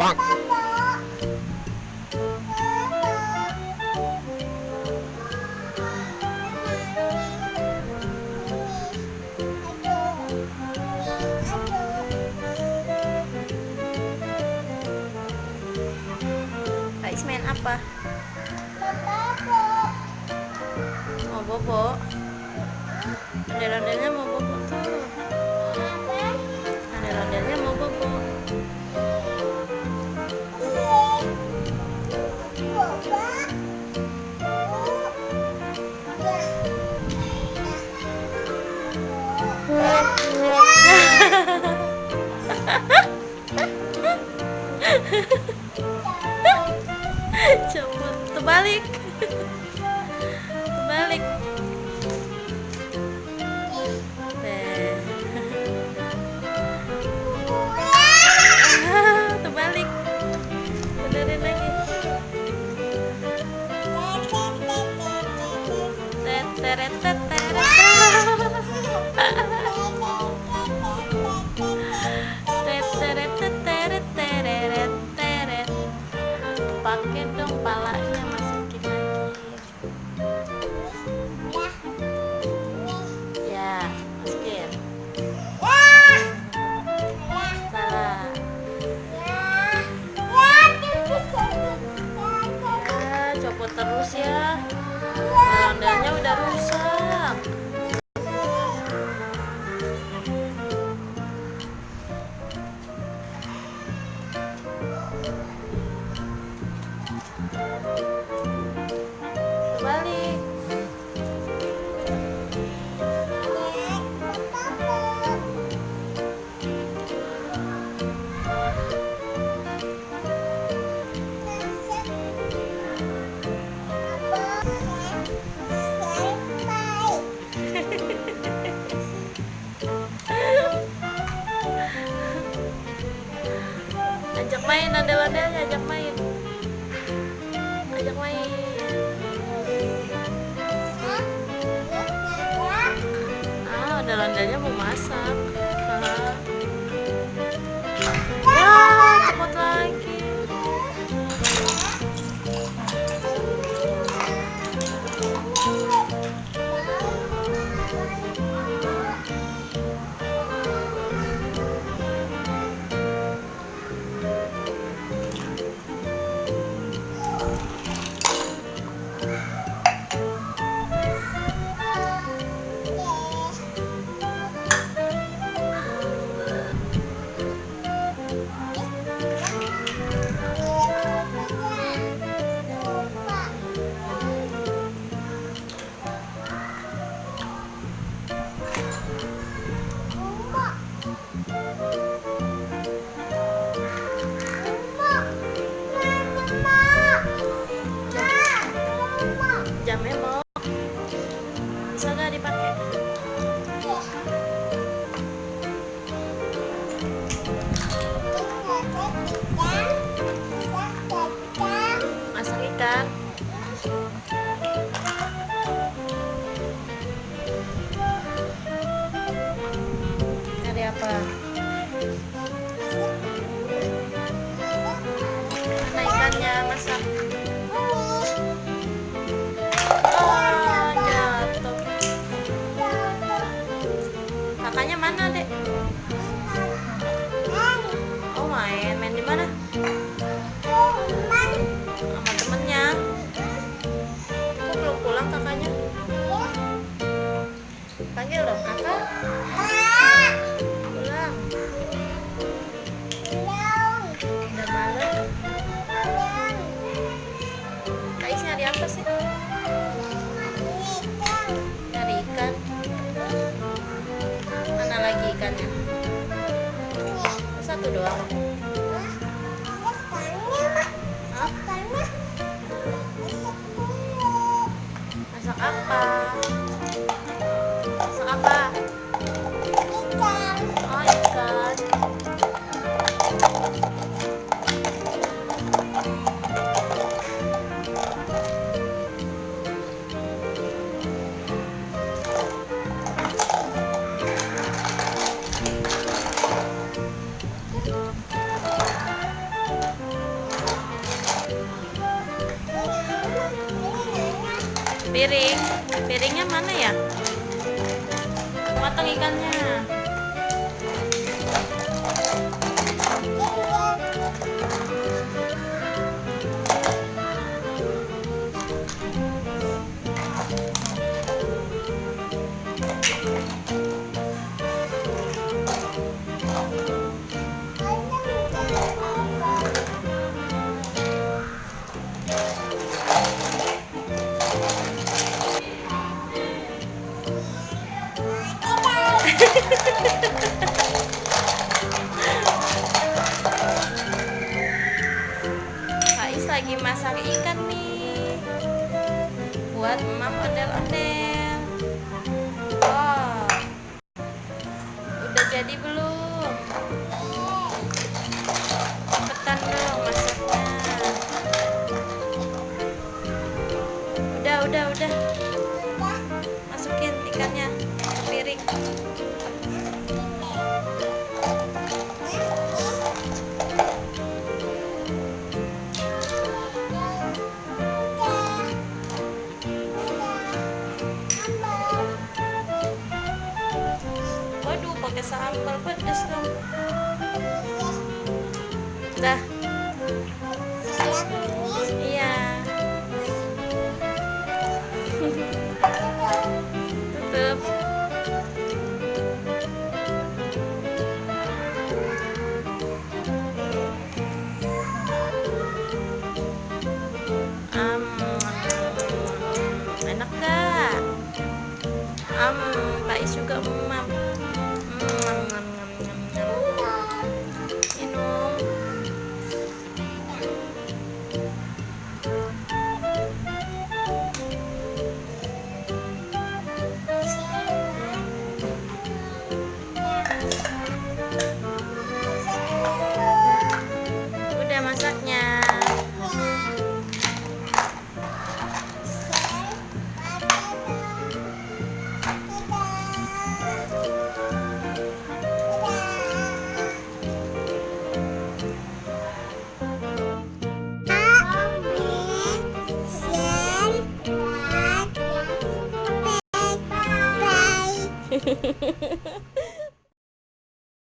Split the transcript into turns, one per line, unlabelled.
Kais main apa? Mau bobo. Ondel-ondelnya mau bobo tuh. Ondel-ondelnya mau bobo. Coba terbalik. Terbalik. Terbalik. Benerin lagi. Teret teret. Pakai dong palanya, masukin lagi. Ya, masukin. Salah. Ya, copot terus ya. Ondel-ondelnya udah rusak. Balik. Ajak main, ondel-ondelnya ajak main. Ajak main. Ondel-ondelnya mau masak. Ya, cepet lagi. Jamnya mau bisa nggak dipakai? Masak ikan. Cari apa? Mana ikannya? Masak. Kakaknya mana, Dek? Oh, main di mana? Sama temennya. Kok belum pulang kakaknya? Panggil dong, kakak. Pulang. Udah malam. Kak Is nyari apa sih? Nyari ikan. Mana lagi ikannya? Satu doang. Hah? Masak apa? Masak apa? Oh, ikan. Piringnya mana ya? Potong ikannya. Faiz lagi masak ikan nih buat emak ondel-ondel. Oh, udah jadi belum? Cepetan dong masaknya. Udah. Masukin ikannya ke piring. Waduh, pakai sambal pedas dong. Dah. Iya. Tutup. Enak gak? Faiz juga emam. Minum. Udah masaknya.
Bye.